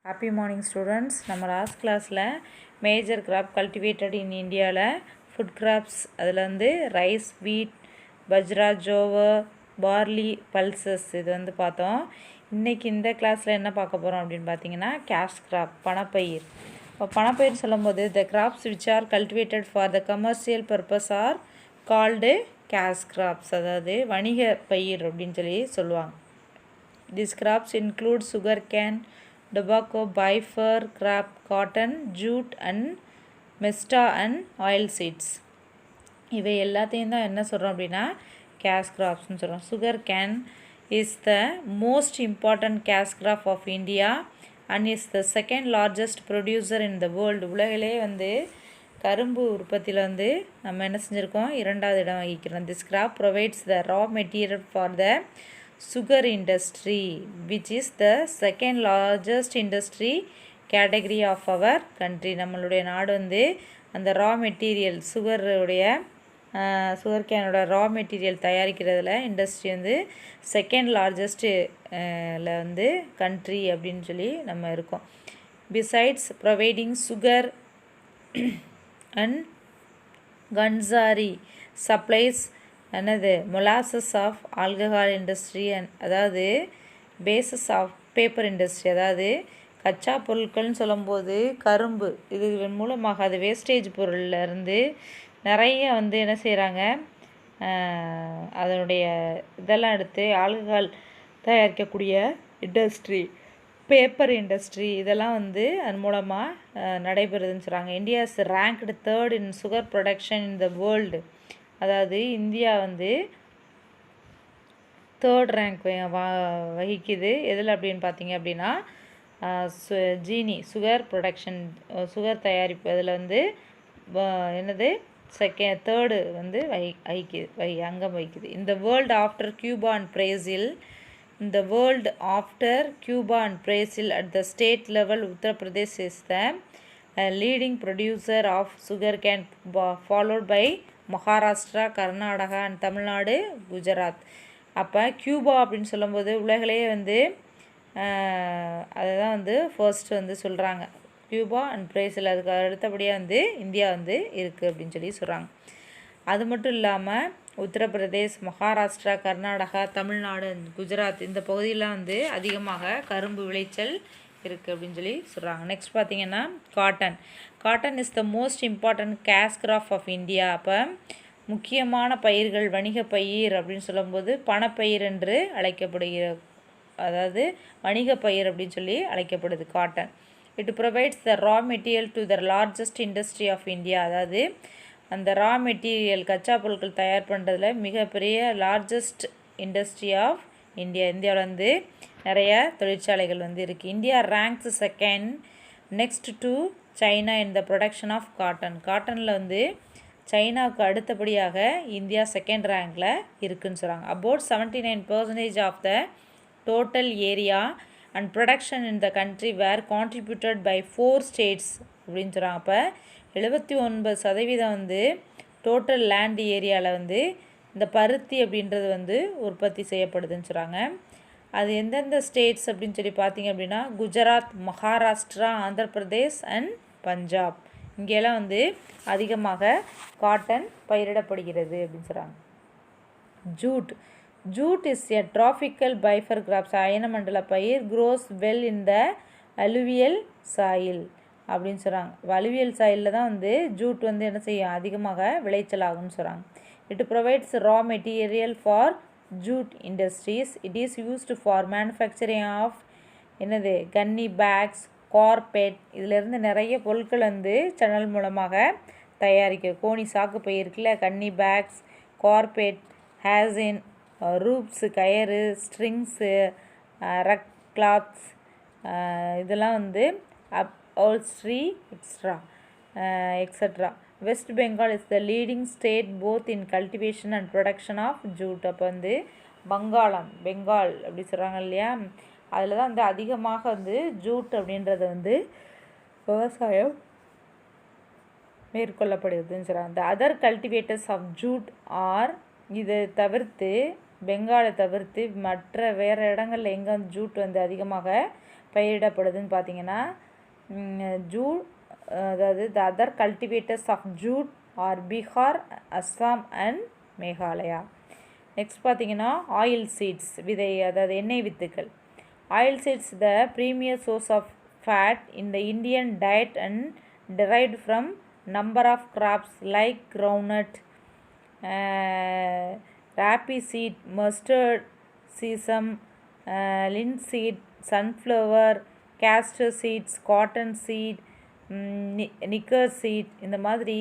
Happy morning students. நம்ம last classல major crop cultivated in Indiaல food crops அதில் வந்து rice, wheat, bajra, jowar, barley, pulses இது வந்து பார்த்தோம். இன்னைக்கு இந்த கிளாஸில் என்ன பார்க்க போகிறோம் அப்படின்னு பார்த்தீங்கன்னா cash crop பணப்பயிர். இப்போ பணப்பயிர் சொல்லும்போது the crops which are cultivated for the commercial purpose are called cash crops, அதாவது வணிக பயிர் அப்படின்னு சொல்லி சொல்லுவாங்க. These crops include sugarcane, tobacco, bifur, crop, cotton, jute and mesta and oil seeds. இவை எல்லாத்தையும் தான் என்ன சொல்கிறோம் அப்படின்னா கேஷ் கிராப்ஸ்னு சொல்கிறோம். Sugar cane is the most important cash crop of India and is the second largest producer in the world. உலகிலே வந்து கரும்பு உற்பத்தியில் வந்து நம்ம என்ன செஞ்சுருக்கோம், 2வது இடம் வகிக்கிறோம். This crop provides the raw material for the sugar industry which is the second largest industry category of our country. நம்மளுடைய நாடு வந்து அந்த ரா மெட்டீரியல் சுகர் கேனோட ரா மெட்டீரியல் தயாரிக்கிறதுல இண்டஸ்ட்ரி வந்து செகண்ட் லார்ஜஸ்ட்டில் வந்து கண்ட்ரி அப்படின்னு சொல்லி நம்ம இருக்கோம். Besides providing sugar and khandsari supplies என்னது மொலாசஸ் ஆஃப் ஆல்கஹால் இண்டஸ்ட்ரி அதாவது பேசஸ் ஆஃப் பேப்பர் இண்டஸ்ட்ரி, அதாவது கச்சா பொருட்கள்னு சொல்லும்போது கரும்பு இது மூலமாக அது வேஸ்டேஜ் பொருள்லேருந்து நிறைய வந்து என்ன செய்கிறாங்க, அதனுடைய இதெல்லாம் எடுத்து ஆல்கஹால் தயாரிக்கக்கூடிய இண்டஸ்ட்ரி, பேப்பர் இண்டஸ்ட்ரி இதெல்லாம் வந்து அது மூலமாக நடைபெறுதுன்னு சொல்கிறாங்க. India is ranked 3rd in sugar production in the world. அதாவது இந்தியா வந்து 3rd ரேங்க் வகிக்குது எதில் அப்படின்னு பார்த்தீங்க அப்படின்னா சுகர் ப்ரொடக்ஷன், சுகர் தயாரிப்பு அதில் வந்து என்னது 3rd வந்து அங்கம் வகிக்குது. இந்த world after Cuba and Brazil. இந்த world after Cuba and Brazil at the state level Uttar Pradesh is the leading producer of sugar cane followed by Maharashtra, Karnataka and Tamil Nadu, Gujarat. அப்போ கியூபா அப்படின்னு சொல்லும்போது உலகிலேயே வந்து அதை தான் வந்து ஃபர்ஸ்ட் வந்து சொல்கிறாங்க. கியூபா அண்ட் பிரேசில், அதுக்கு அடுத்தபடியாக வந்து இந்தியா வந்து இருக்குது அப்படின்னு சொல்லி சொல்கிறாங்க. அது மட்டும் இல்லாமல் உத்தரப்பிரதேஷ், மகாராஷ்டிரா, கர்நாடகா, தமிழ்நாடு, குஜராத் இந்த பகுதியெலாம் வந்து அதிகமாக கரும்பு விளைச்சல் இருக்குது அப்படின்னு சொல்லி சொல்கிறாங்க. நெக்ஸ்ட் பார்த்திங்கன்னா cotton. Cotton is the most important cash crop of India. அப்போ முக்கியமான பயிர்கள் வணிக பயிர் அப்படின்னு சொல்லும்போது பணப்பயிர் என்று அழைக்கப்படுகிற, அதாவது வணிக பயிர் அப்படின்னு சொல்லி அழைக்கப்படுது cotton. It provides the raw material to the largest industry of India. அதாவது அந்த ரா மெட்டீரியல் கச்சா பொருட்கள் தயார் பண்ணுறதுல மிகப்பெரிய லார்ஜஸ்ட் இண்டஸ்ட்ரி ஆஃப் இந்தியா. இந்தியாவில் வந்து நிறைய தொழிற்சாலைகள் வந்து இருக்குது. India ranks 2nd next to China in the production of cotton. காட்டனில் வந்து சைனாவுக்கு அடுத்தபடியாக இந்தியா 2nd ரேங்கில் இருக்குதுன்னு சொல்கிறாங்க. About 79% of the total area and production in the country were contributed by 4 states அப்படின்னு சொல்கிறாங்க. அப்போ 79% வந்து டோட்டல் லேண்ட் ஏரியாவில் வந்து இந்த பருத்தி அப்படின்றது வந்து உற்பத்தி செய்யப்படுதுன்னு சொல்கிறாங்க. அது எந்தெந்த ஸ்டேட்ஸ் அப்படின்னு சொல்லி பார்த்தீங்க அப்படின்னா குஜராத், மகாராஷ்டிரா, ஆந்திர பிரதேஷ் அண்ட் பஞ்சாப். இங்கெல்லாம் வந்து அதிகமாக காட்டன் பயிரிடப்படுகிறது அப்படின்னு சொல்கிறாங்க. Jute. Jute is a tropical fibre crops. அயனமண்டல பயிர் grows well in the alluvial soil அப்படின்னு சொல்கிறாங்க. அலுவியல் சாயிலில் தான் வந்து ஜூட் வந்து என்ன செய்யும், அதிகமாக விளைச்சல் ஆகும்னு சொல்கிறாங்க. It provides raw material for jute industries. It is used for manufacturing of என்னது கன்னி பேக்ஸ், கார்பெட். இதிலேருந்து நிறைய பொருட்கள் வந்து சேனல் மூலமாக தயாரிக்க. கோணி சாக்கு பை இருக்குல்ல, gunny bags, carpet, hessian, ropes கயறு, ஸ்ட்ரிங்ஸு, ரக் கிளாத்ஸ் இதெல்லாம் வந்து upholstery etc. West Bengal is the leading state both in cultivation and production of jute. அப்போ வந்து பெங்கால் அப்படி சொல்கிறாங்க இல்லையா, அதில் தான் வந்து அதிகமாக வந்து ஜூட் அப்படின்றது வந்து விவசாயம் மேற்கொள்ளப்படுதுன்னு சொல்கிறாங்க. The other cultivators of jute are, இதை தவிர்த்து பெங்காலை தவிர்த்து மற்ற வேறு இடங்களில் எங்கே வந்து ஜூட் வந்து அதிகமாக பயிரிடப்படுதுன்னு பார்த்தீங்கன்னா ஜூட், அதாவது the other cultivators of jute are Bihar, Assam and Meghalaya. Next பார்த்தீங்கன்னா ஆயில் சீட்ஸ், விதை, அதாவது எண்ணெய் வித்துக்கள். Oil seeds the premier source of fat in the Indian diet and derived from number of crops like groundnut, rapeseed, mustard, sesame, linseed, sunflower, castor seeds, cotton seed, nicker seed. இந்த மாதிரி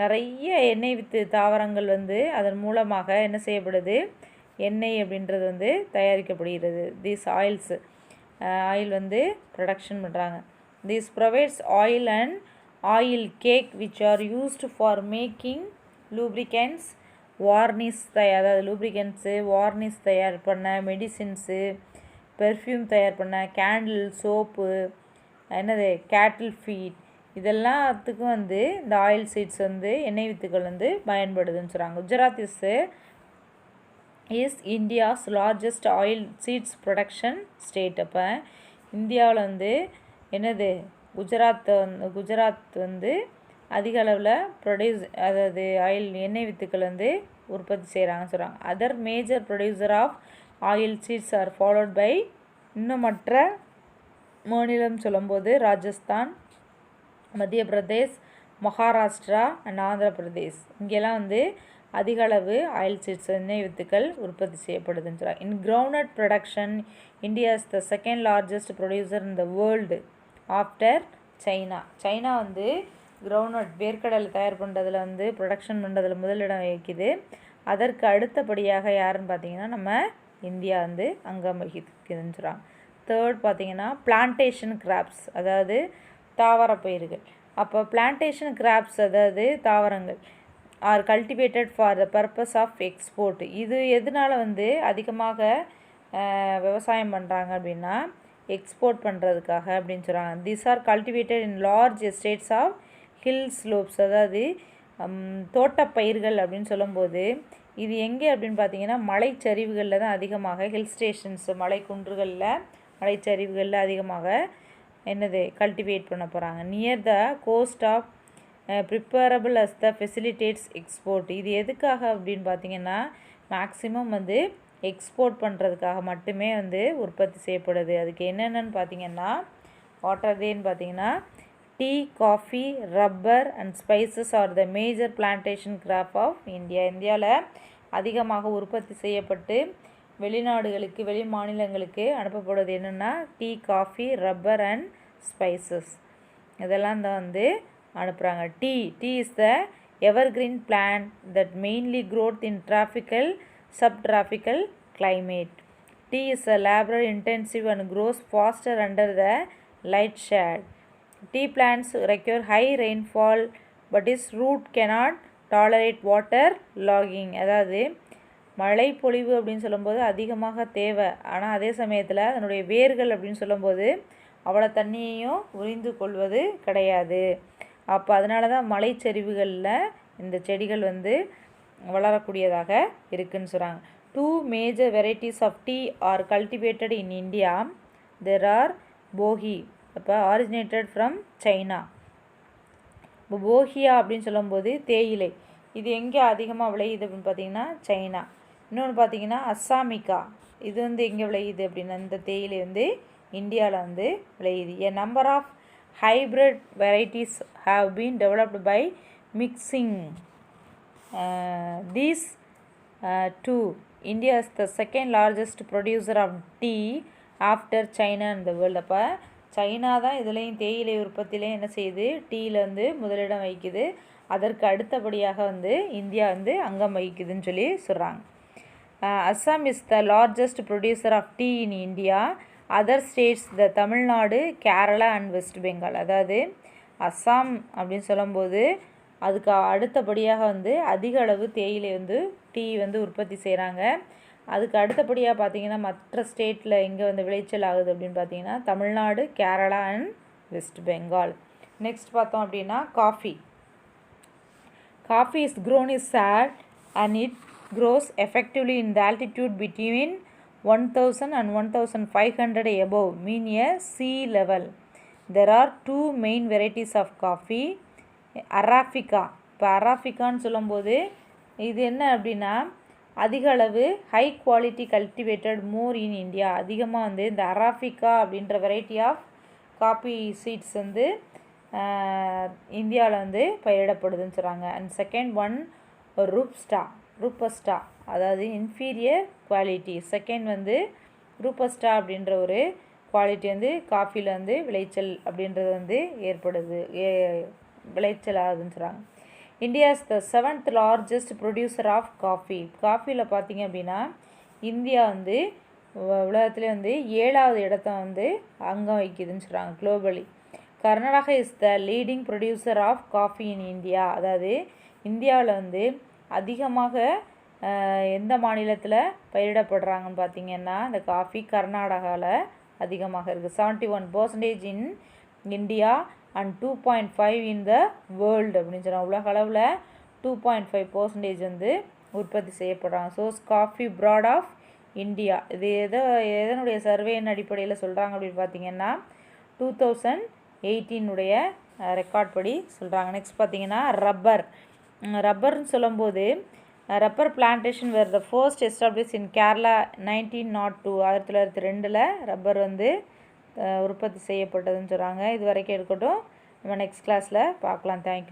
நிறைய எண்ணெய் with தாவரங்கள் வந்து அதன் மூலமாக என்ன செய்யப்படுது, எண்ணெய் அப்படின்றது வந்து தயாரிக்கப்படுகிறது. தீஸ் ஆயில்ஸ், ஆயில் வந்து ப்ரொடக்ஷன் பண்ணுறாங்க. This provides oil and oil cake which are used for making lubricants, varnish, அதாவது lubricants, varnish தயார் பண்ண, மெடிசின்ஸு, பெர்ஃப்யூம் தயார் பண்ண, கேண்டில், சோப்பு, என்னது கேட்டில் ஃபீட், இதெல்லாத்துக்கும் வந்து இந்த ஆயில் சீட்ஸ் வந்து எண்ணெய் வித்துக்கள் வந்து பயன்படுதுன்னு சொல்கிறாங்க. Gujarat is India's largest oil seeds production state. அப்போ இந்தியாவில் வந்து என்னது குஜராத் வந்து அதிக அளவில் அதாவது ஆயில் எண்ணெய் வித்துக்கள் வந்து உற்பத்தி செய்கிறாங்கன்னு சொல்கிறாங்க. Other major producer of oil seeds are followed by, இன்னும் மற்ற மாநிலம் சொல்லும்போது ராஜஸ்தான், மத்திய பிரதேஷ், மகாராஷ்டிரா அண்ட் ஆந்திர பிரதேஷ். இங்கெல்லாம் வந்து அதிக அளவு ஆயில் சீட்ஸ் எண்ணெய் வித்துக்கள் உற்பத்தி செய்யப்படுதுன்னு சொல்கிறாங்க. In groundnut production India is the second largest producer in the world after China. China வந்து கிரவுண்ட்நட் வேர்க்கடலை தயார் பண்ணுறதுல வந்து ப்ரொடக்ஷன் பண்ணுறதுல முதலிடம் வகிக்குது. அதற்கு அடுத்தபடியாக யாருன்னு பார்த்தீங்கன்னா நம்ம இந்தியா வந்து அங்கம் வகிக்குதுன்னு சொல்கிறாங்க. தேர்ட் பார்த்தீங்கன்னா பிளான்டேஷன் கிராப்ஸ், அதாவது தாவர பயிர்கள். அப்போ பிளான்டேஷன் கிராப்ஸ் அதாவது தாவரங்கள் are cultivated for the purpose of export. இது எதனால் வந்து அதிகமாக விவசாயம் பண்ணுறாங்க அப்படின்னா எக்ஸ்போர்ட் பண்ணுறதுக்காக அப்படின்னு சொல்கிறாங்க. These are cultivated in large estates of hill slopes, அதாவது தோட்டப்பயிர்கள் அப்படின்னு சொல்லும்போது இது எங்கே அப்படின்னு பார்த்தீங்கன்னா மலைச்சரிவுகளில் தான் அதிகமாக, ஹில் ஸ்டேஷன்ஸ் மலை குன்றுகளில் மலைச்சரிவுகளில் அதிகமாக என்னது கல்டிவேட் பண்ண போகிறாங்க. Near the coast of preferable as the facilitates export. இது எதுக்காக அப்படின்னு பார்த்தீங்கன்னா மேக்ஸிமம் வந்து எக்ஸ்போர்ட் பண்ணுறதுக்காக மட்டுமே வந்து உற்பத்தி செய்யப்படுது. அதுக்கு என்னென்னு பார்த்தீங்கன்னா வாட்டர்தேன்னு பார்த்தீங்கன்னா tea, coffee, rubber and spices are the major plantation crop of India. இந்தியாவில் அதிகமாக உற்பத்தி செய்யப்பட்டு வெளிநாடுகளுக்கு, வெளி மாநிலங்களுக்கு அனுப்பப்படுவது என்னென்னா tea, coffee, rubber and spices, இதெல்லாம் தான் வந்து அனுப்புகிறாங்க. Tea is the evergreen plant that mainly growth in tropical, subtropical climate. Tea is a labor intensive and grows faster under the light shade. Tea plants require high rainfall but its root cannot tolerate water logging. அதாவது மழை பொழிவு அப்படின்னு சொல்லும்போது அதிகமாக தேவை, ஆனால் அதே சமயத்தில் அதனுடைய வேர்கள் அப்படின்னு சொல்லும்போது அவ்வளோ தண்ணியையும் உறிந்து கொள்வது கிடையாது. அப்போ அதனால தான் மலைச்சரிவுகளில் இந்த செடிகள் வந்து வளரக்கூடியதாக இருக்குன்னு சொல்கிறாங்க. 2 major varieties of tea are cultivated in India. There are bohi, அப்போ originated from China. இப்போ போஹியா அப்படின்னு சொல்லும்போது தேயிலை, இது எங்கே அதிகமாக விளையுது அப்படின்னு பார்த்தீங்கன்னா சைனா. இன்னொன்று பார்த்தீங்கன்னா அஸ்ஸாமிக்கா, இது வந்து எங்கே விளையுது அப்படின்னா இந்த தேயிலை வந்து இந்தியாவில் வந்து விளையுது. A number of hybrid varieties have been developed by mixing these two. India is the second largest producer of tea after China in the world. அப்போ சைனா தான் இதுலேயும் தேயிலை உற்பத்தியிலையும் என்ன செய்யுது, டீயில் வந்து முதலிடம் வகிக்குது. அதற்கு அடுத்தபடியாக வந்து இந்தியா வந்து அங்கம் வகிக்குதுன்னு சொல்லி சொல்கிறாங்க. Assam is the largest producer of tea in India. Other states the Tamil Nadu, Kerala and West Bengal. அதாவது அஸ்ஸாம் அப்படின்னு சொல்லும்போது அதுக்கு அடுத்தபடியாக வந்து அதிக அளவு தேயிலை வந்து டீ வந்து உற்பத்தி செய்கிறாங்க. அதுக்கு அடுத்தபடியாக பார்த்தீங்கன்னா மற்ற ஸ்டேட்டில் எங்கே வந்து விளைச்சல் ஆகுது அப்படின்னு பார்த்தீங்கன்னா தமிழ்நாடு, கேரளா அண்ட் வெஸ்ட் பெங்கால். நெக்ஸ்ட் பார்த்தோம் அப்படின்னா coffee. Coffee is grown is sad and it grows effectively in the altitude between 1000 and 1500 above mean a sea level. There are two main varieties of coffee. Arabica. இப்போ அராபிகான்னு சொல்லும்போது இது என்ன அப்படின்னா அதிக அளவு high quality cultivated more in India. அதிகமாக வந்து இந்த அராபிகா அப்படின்ற வெரைட்டி ஆஃப் காஃபி சீட்ஸ் வந்து இந்தியாவில் வந்து பயிரிடப்படுதுன்னு சொல்கிறாங்க. அண்ட் செகண்ட் ஒன் ரூபஸ்டா அதாவது இன்ஃபீரியர் குவாலிட்டி. செகண்ட் வந்து ரூபஸ்டா அப்படின்ற ஒரு குவாலிட்டி வந்து காஃபியில் வந்து விளைச்சல் அப்படின்றது வந்து ஏற்படுது விளைச்சல் ஆகுதுன்னு சொல்கிறாங்க. India is the 7th largest producer of coffee. காஃபியில் பார்த்திங்க அப்படின்னா இந்தியா வந்து உலகத்துலேயே வந்து 7வது இடத்த வந்து அங்கம் வகிக்குதுன்னு சொல்கிறாங்க globally. Karnataka is the leading producer of coffee in India. அதாவது இந்தியாவில் வந்து அதிகமாக எந்த மாநிலத்தில் பயிரிடப்படுறாங்கன்னு பார்த்திங்கன்னா இந்த காஃபி கர்நாடகாவில் அதிகமாக இருக்குது. 71% in India and 2.5 in the world அப்படின்னு சொல்கிறாங்க. உலக அளவில் 2.5% வந்து உற்பத்தி செய்யப்படுறாங்க. So coffee board of India. இது எதனுடைய சர்வேயின் அடிப்படையில் சொல்கிறாங்க அப்படின்னு பார்த்திங்கன்னா 2018 ரெக்கார்ட் படி சொல்கிறாங்க. நெக்ஸ்ட் பார்த்திங்கன்னா ரப்பர்னு சொல்லும்போது rubber plantation were the first establish in Kerala 1902. 1902 ரப்பர் வந்து உற்பத்தி செய்யப்பட்டதுன்னு சொல்கிறாங்க. இது வரைக்கும் இருக்கட்டும், நம்ம நெக்ஸ்ட் கிளாஸில் பார்க்கலாம். தேங்க்யூ.